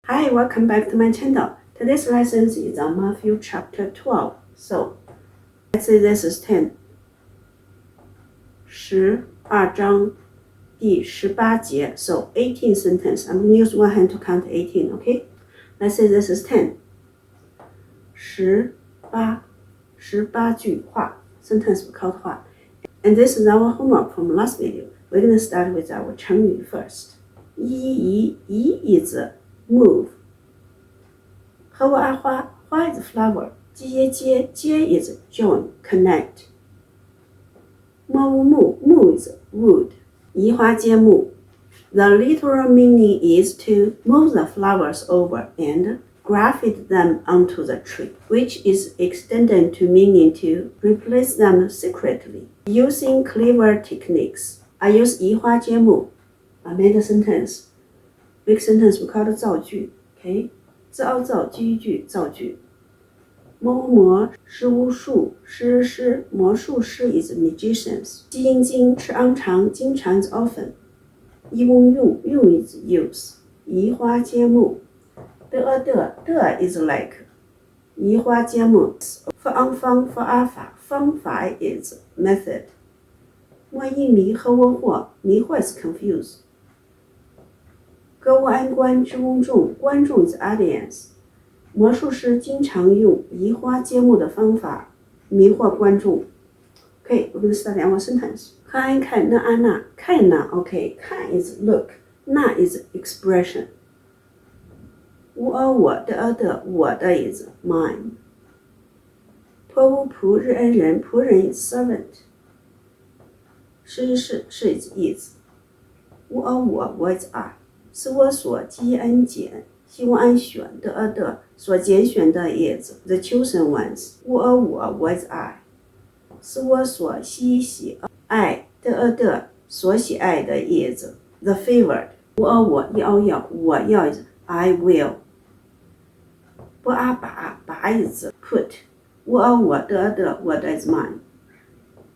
Hi, welcome back to my channel. Today's lesson is on Matthew chapter 12. So, let's say this is 10. 12章第18节. So, 18 sentence. I'm going to use one hand to count 18, okay? Let's say this is 10. 18句话 sentence we called 话. And this is our homework from last video. We're going to start with our 成语 first. 移 is move. 和我爱花 is flower. 接 is join, connect. 木 is wood. 移花接木. The literal meaning is to move the flowers over and graft them onto the tree, which is extended to meaning to replace them secretly. Using clever techniques. I use 移花接木. I made a sentence. Big sentence we call it 造句. Okay? 造句句造句。魔是巫术，诗魔术师 is magicians。经吃昂长，经常 is often。用 is use。移花接木。的 is like。移花接木。方方法 is method。莫一迷和我惑，迷惑 is confused。歌舞安观之翁众，观众 is audience。魔术师经常用移花接木的方法迷惑观众。Okay, we're going to start our sentence. 看那安娜，看那 okay, 看 is look, 那 is expression. 我的我的 is mine. 仆日恩人，仆人 is servant. 是 is. 我 is I. 是我所积恩减，希望安选的所拣选的 is the chosen ones. 我 is I. 是我所喜爱的所喜爱的 is the favored. 我要 is I will. 不把 is put. 我的 is mine.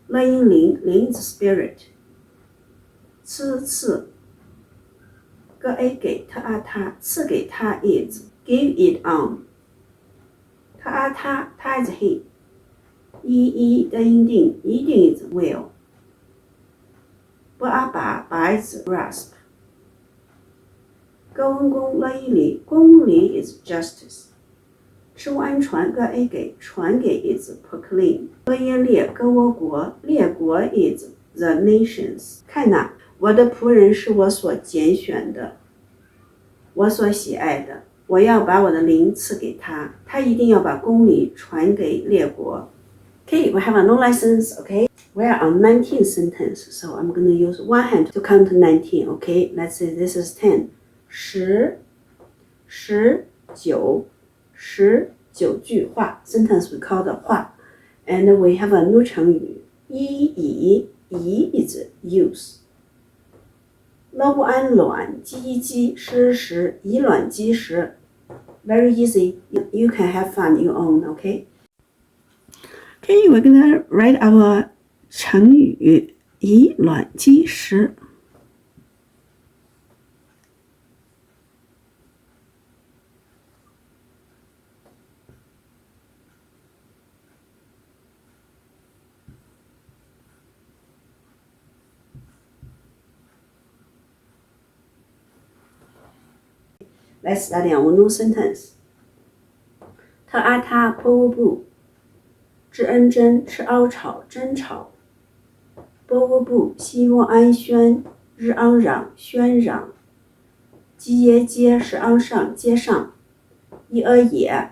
乐音灵 is spirit. 赐个 A 给他赐给他 is give it on. 他 is he. 的音定一定 is will. 不把 is grasp. 个文公乐一理公理 is justice. 吃无安传个 A 给传给 is proclaim. 个耶列个我国列国 is the nations. 看哪，我的仆人是我所拣选的，我所喜爱的，我要把我的灵赐给他，他一定要把公理传给列国。Okay, we have a new lessons, okay? We are on 19th sentence, so I'm going to use one hand to count to 19, okay? Let's say this is 10. 19句话 sentence we call the 话 and we have a new 成语以 is use. 乐不安卵鸡诗以卵击石 very easy. You can have fun your own, okay? Okay, we're gonna write our 成语以卵击石。Let's study our new sentence. 他不知恩真吃凹吵争吵。不希望安宣日昂嚷喧嚷。接是昂上接上。一也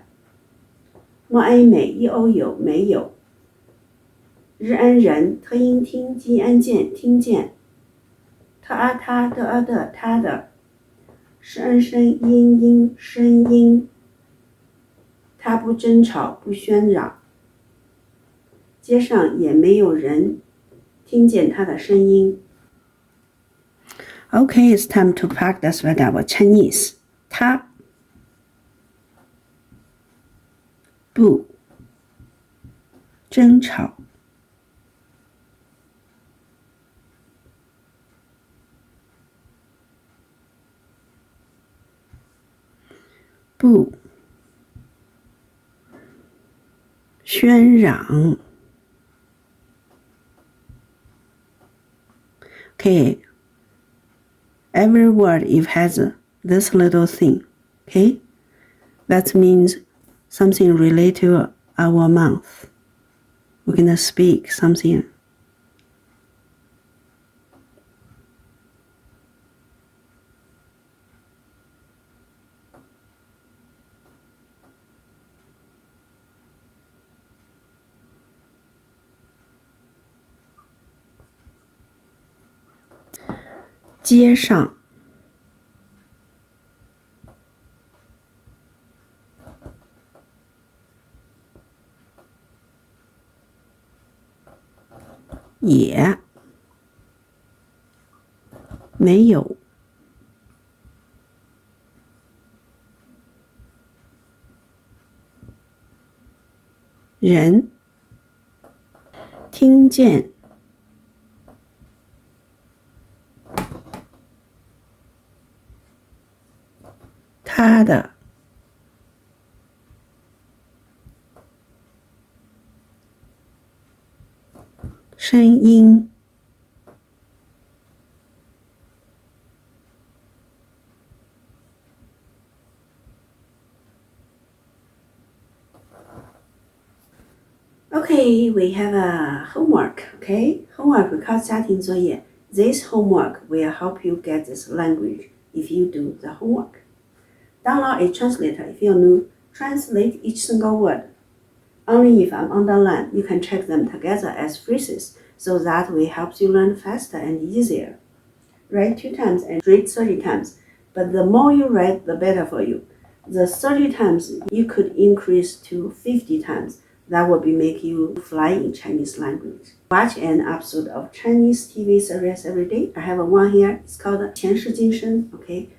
莫哀美一有没有。日安人特应听即安见听见。他的他的。是恩声音声音。他不争吵不喧嚷。街上也没有人听见他的声音。Okay, it's time to practice with our Chinese. 他不争吵。不喧嚷。Okay, every word it has this little thing. Okay, that means something related to our mouth. We're gonna speak something.街上，也没有人听见他的声音。Okay, we have a homework, okay? Homework 考家庭作业. This homework will help you get this language if you do the homework. Download a translator if you're new. Translate each single word. Only if I'm underlined, you can check them together as phrases, so that will help you learn faster and easier. Read 2 times and read 30 times, but the more you read, the better for you. The 30 times you could increase to 50 times. That will make you fly in Chinese language. Watch an episode of Chinese TV series every day. I have one here. It's called 前世今生. Okay.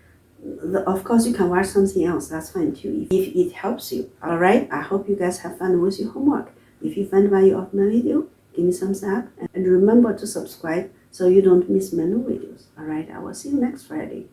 Of course, you can watch something else. That's fine too, if it helps you. Alright, I hope you guys have fun with your homework. If you find value of my video, give me thumbs up and remember to subscribe so you don't miss my new videos. Alright, I will see you next Friday.